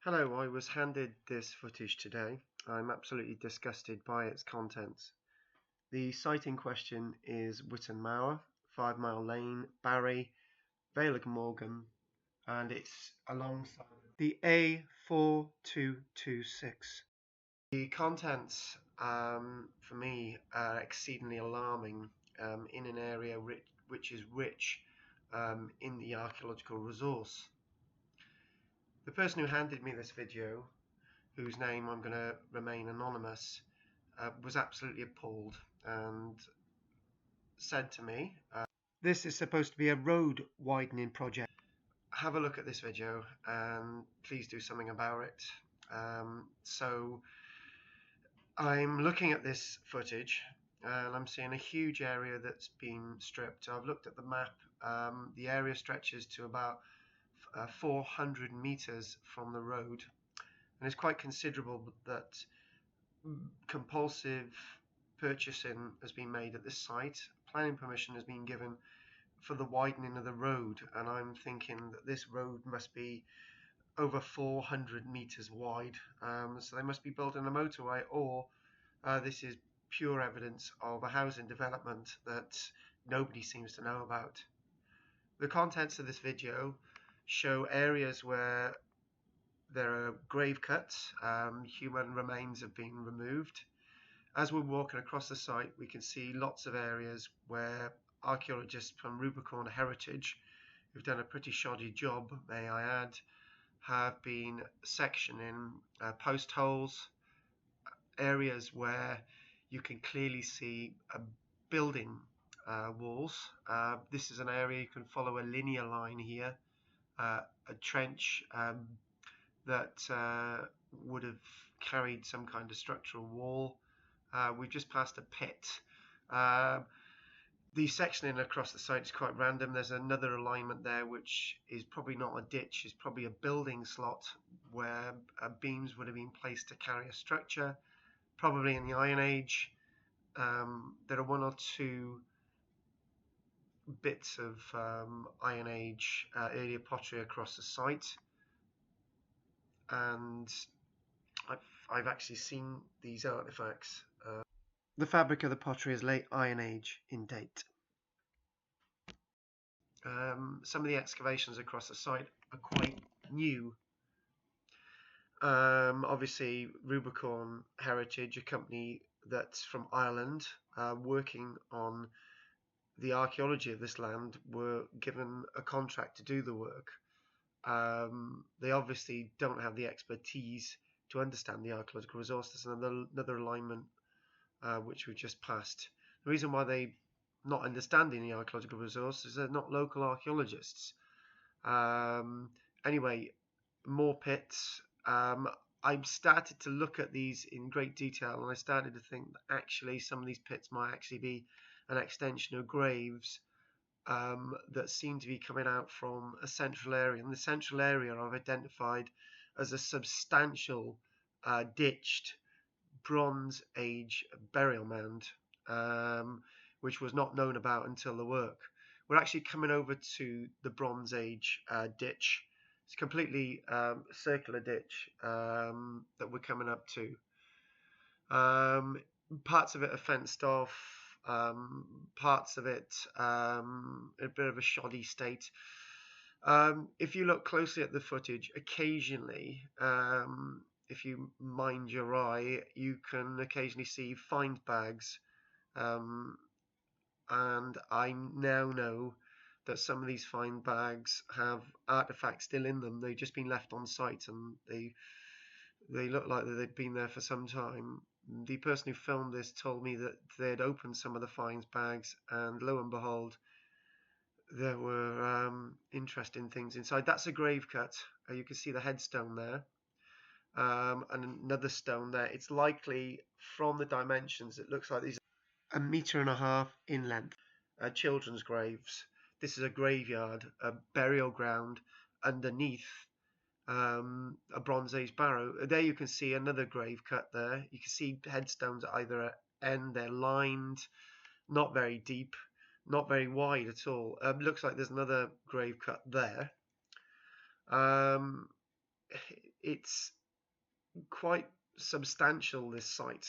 Hello, I was handed this footage today. I'm absolutely disgusted by its contents. The site in question is Witton Mower, 5 Mile Lane, Barry, Vale of Glamorgan, and it's alongside the A4226. The contents, for me, are exceedingly alarming in an area which is rich in the archaeological resource. The person who handed me this video, whose name I'm going to remain anonymous, was absolutely appalled and said to me, this is supposed to be a road widening project. Have a look at this video and please do something about it. So I'm looking at this footage and I'm seeing a huge area that's been stripped. I've looked at the map. The area stretches to about 400 meters from the road, and it's quite considerable that compulsive purchasing has been made at this site. Planning permission has been given for the widening of the road, and I'm thinking that this road must be over 400 meters wide, so they must be building a motorway, or this is pure evidence of a housing development that nobody seems to know about. The contents of this video show areas where there are grave cuts, human remains have been removed. As we're walking across the site, we can see lots of areas where archaeologists from Rubicon Heritage, who've done a pretty shoddy job, may I add, have been sectioning post holes, areas where you can clearly see building walls. This is an area you can follow a linear line here, a trench that would have carried some kind of structural wall. We've just passed a pit. The sectioning across the site is quite random. There's another alignment there which is probably not a ditch, it's probably a building slot where beams would have been placed to carry a structure, probably in the Iron Age. There are one or two bits of Iron Age earlier pottery across the site, and I've actually seen these artifacts. The fabric of the pottery is late Iron Age in date. Some of the excavations across the site are quite new. Obviously, Rubicon Heritage, a company that's from Ireland, working on the archaeology of this land, were given a contract to do the work. They obviously don't have the expertise to understand the archaeological resource. There's another alignment which we've just passed. The reason why they're not understanding the archaeological resource is they're not local archaeologists. Anyway, more pits. I've started to look at these in great detail, and I started to think that actually some of these pits might actually be an extension of graves that seem to be coming out from a central area. And the central area I've identified as a substantial ditched Bronze Age burial mound, which was not known about until the work. We're actually coming over to the Bronze Age ditch. It's a completely circular ditch that we're coming up to. Parts of it are fenced off, parts of it a bit of a shoddy state. If you look closely at the footage, occasionally, if you mind your eye, you can occasionally see find bags, and I now know that some of these find bags have artifacts still in them. They've just been left on site, and they look like they've been there for some time. The person who filmed this told me that they'd opened some of the finds bags, and lo and behold, there were interesting things inside. That's a grave cut. You can see the headstone there, and another stone there. It's likely, from the dimensions, it looks like these are 1.5 meters in length. Children's graves. This is a graveyard, a burial ground underneath a Bronze Age barrow. There you can see another grave cut there. You can see headstones at either end. They're lined, not very deep, not very wide at all. Looks like there's another grave cut there. it's quite substantial, this site.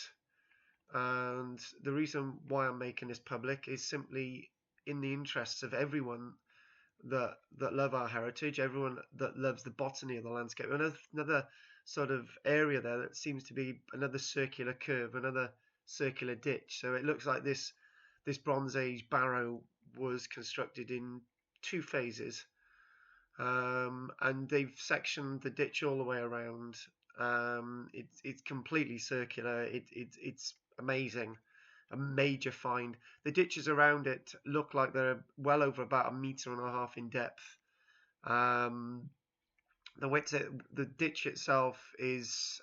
And the reason why I'm making this public is simply in the interests of everyone that love our heritage, everyone that loves the botany of the landscape. Another sort of area there that seems to be another circular curve, another circular ditch. So it looks like this Bronze Age barrow was constructed in two phases, and they've sectioned the ditch all the way around. It's completely circular. It's amazing, a major find. The ditches around it look like they're well over about 1.5 meters in depth. Um, the ditch itself is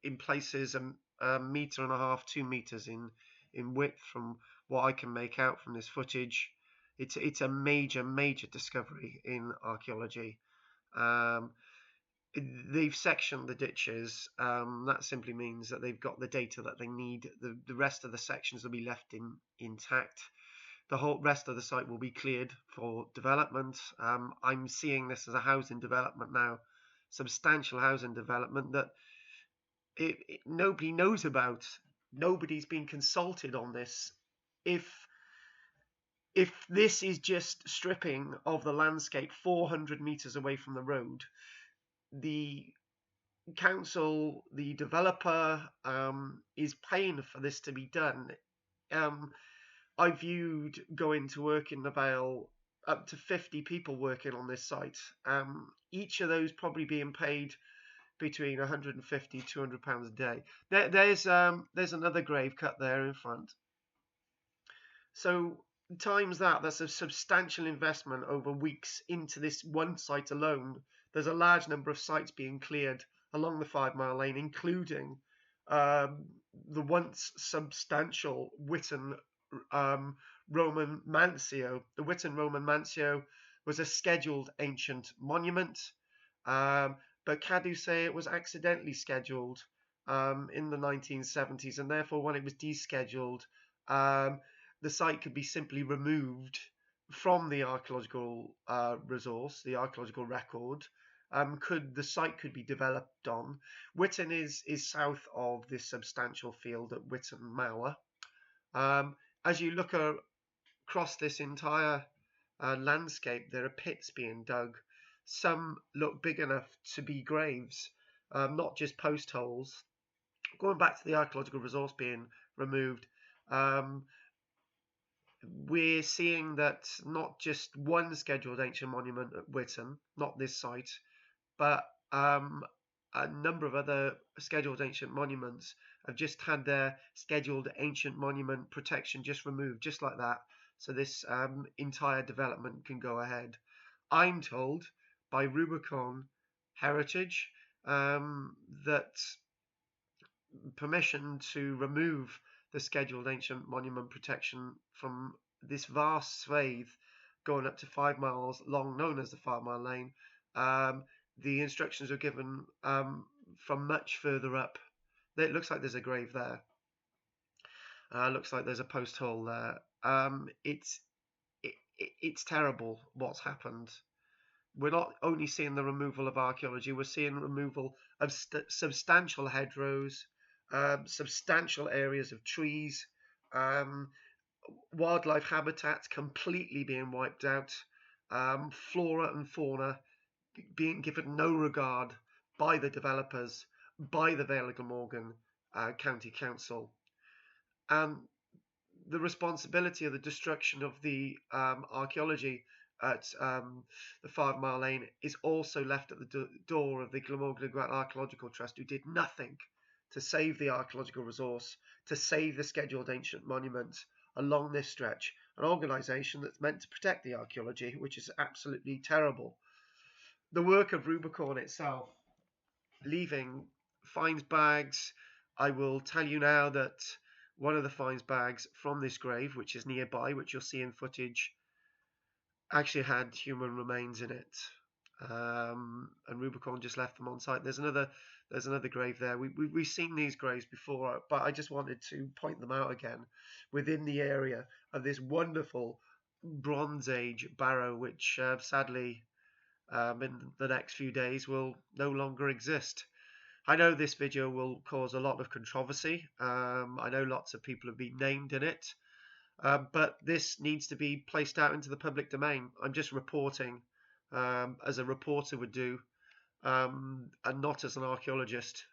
in places a 1.5 meters, 2 meters in width from what I can make out from this footage. It's a major discovery in archaeology. Um, they've sectioned the ditches. That simply means that they've got the data that they need. The rest of the sections will be left intact. The whole rest of the site will be cleared for development. I'm seeing this as a housing development now, substantial housing development that nobody knows about. Nobody's been consulted on this. If this is just stripping of the landscape 400 meters away from the road, the council, the developer, is paying for this to be done. I viewed going to work in the Vale up to 50 people working on this site. Each of those probably being paid between 150 £200 a day. There's another grave cut there in front. So times that's a substantial investment over weeks into this one site alone. There's a large number of sites being cleared along the 5 Mile Lane, including the once substantial Witton Roman Mancio. The Witton Roman Mancio was a scheduled ancient monument, but Caddo say it was accidentally scheduled in the 1970s, and therefore when it was descheduled, the site could be simply removed from the archaeological resource, the archaeological record. The site could be developed on. Witton is south of this substantial field at Witton Mower. As you look across this entire landscape, there are pits being dug. Some look big enough to be graves, not just post holes. Going back to the archaeological resource being removed, we're seeing that not just one scheduled ancient monument at Witton, not this site, but a number of other scheduled ancient monuments have just had their scheduled ancient monument protection just removed, just like that. So this entire development can go ahead. I'm told by Rubicon Heritage that permission to remove the scheduled ancient monument protection from this vast swathe going up to 5 miles long, known as the 5 Mile Lane. The instructions are given from much further up. It looks like there's a grave there. Looks like there's a post hole there. It's terrible what's happened. We're not only seeing the removal of archaeology, we're seeing removal of substantial hedgerows, substantial areas of trees, wildlife habitats completely being wiped out, flora and fauna being given no regard by the developers, by the Vale of Glamorgan County Council. And the responsibility of the destruction of the archaeology at the 5 Mile Lane is also left at the door of the Glamorgan-Gwent Archaeological Trust, who did nothing to save the archaeological resource, to save the scheduled ancient monuments along this stretch, an organisation that's meant to protect the archaeology, which is absolutely terrible. The work of Rubicon itself, leaving finds bags. I will tell you now that one of the finds bags from this grave, which is nearby, which you'll see in footage, actually had human remains in it, and Rubicon just left them on site. There's another grave there. We've seen these graves before, but I just wanted to point them out again within the area of this wonderful Bronze Age barrow, which sadly in the next few days will no longer exist. I know this video will cause a lot of controversy. I know lots of people have been named in it, but this needs to be placed out into the public domain. I'm just reporting as a reporter would do, and not as an archaeologist.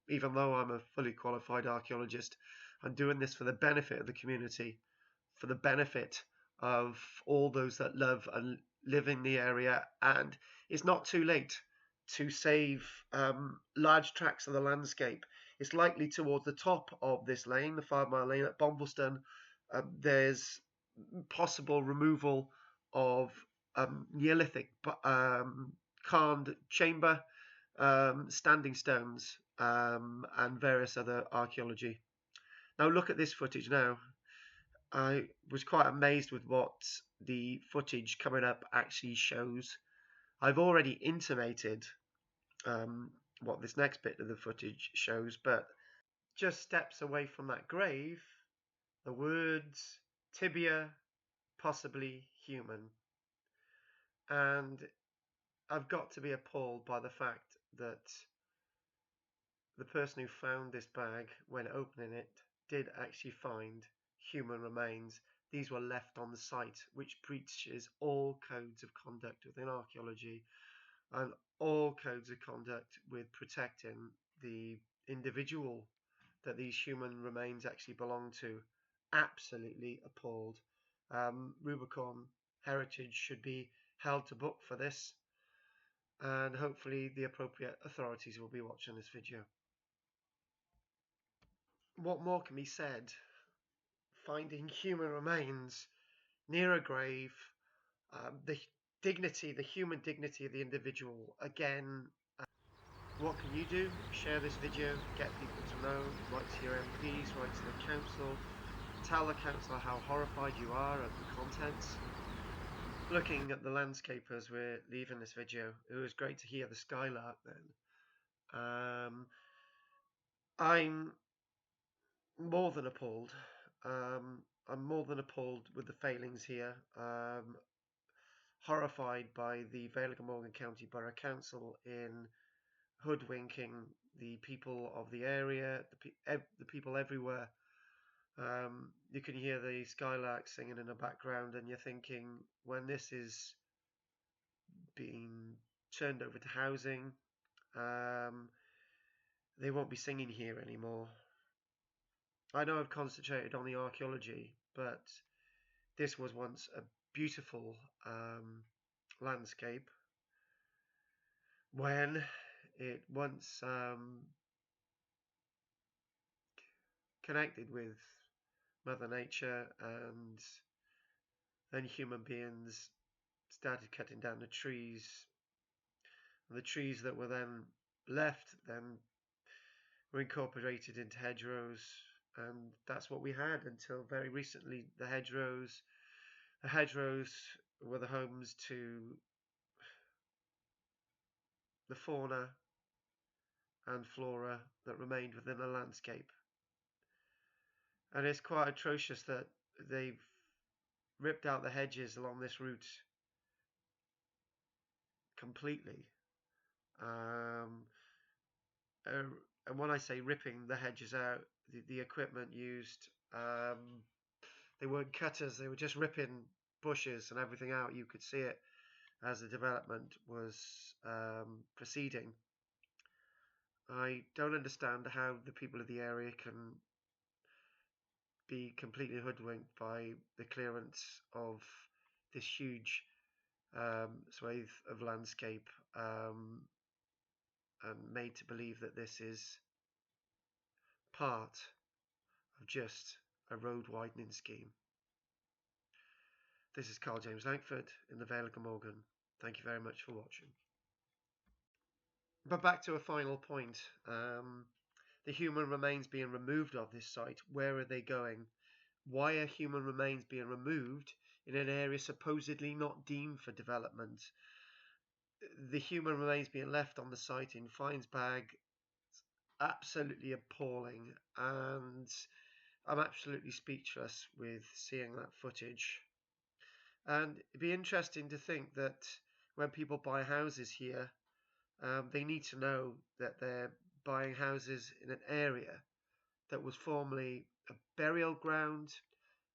Even though I'm a fully qualified archaeologist, I'm doing this for the benefit of the community, for the benefit of all those that love and live in the area. And it's not too late to save large tracts of the landscape. It's likely towards the top of this lane, the 5 Mile Lane at Bombleston, there's possible removal of Neolithic carned chamber, standing stones, and various other archaeology. Now look at this footage now. I was quite amazed with what the footage coming up actually shows. I've already intimated what this next bit of the footage shows, but just steps away from that grave, the words tibia, possibly human. And I've got to be appalled by the fact that the person who found this bag, when opening it, did actually find human remains. These were left on the site, which breaches all codes of conduct within archaeology and all codes of conduct with protecting the individual that these human remains actually belong to. Absolutely appalled. Rubicon Heritage should be held to book for this, and hopefully the appropriate authorities will be watching this video. What more can be said? Finding human remains near a grave, the dignity, the human dignity of the individual. Again, what can you do? Share this video, get people to know, write to your MPs, write to the council, tell the council how horrified you are at the contents. Looking at the landscape as we're leaving this video, it was great to hear the skylark then. I'm more than appalled. I'm more than appalled with the failings here. Horrified by the Vale of Glamorgan County Borough Council in hoodwinking the people of the area, the people everywhere. You can hear the skylark singing in the background, and you're thinking, when this is being turned over to housing, they won't be singing here anymore. I know I've concentrated on the archaeology, but this was once a beautiful landscape when it once connected with Mother Nature, and then human beings started cutting down the trees, and the trees that were then left then were incorporated into hedgerows, and that's what we had until very recently. The hedgerows were the homes to the fauna and flora that remained within the landscape. And it's quite atrocious that they've ripped out the hedges along this route completely. And when I say ripping the hedges out, the equipment used, they weren't cutters, they were just ripping bushes and everything out. You could see it as the development was proceeding. I don't understand how the people of the area can be completely hoodwinked by the clearance of this huge swathe of landscape, and made to believe that this is part of just a road widening scheme. This is Karl-James Langford in the Vale of Glamorgan. Thank you very much for watching. But back to a final point. The human remains being removed of this site. Where are they going? Why are human remains being removed in an area supposedly not deemed for development? The human remains being left on the site in Finesbag, absolutely appalling, and I'm absolutely speechless with seeing that footage. And it'd be interesting to think that when people buy houses here, they need to know that they're buying houses in an area that was formerly a burial ground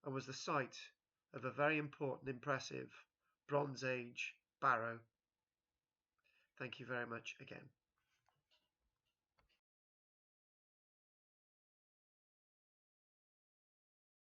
and was the site of a very important, impressive Bronze Age barrow. Thank you very much again.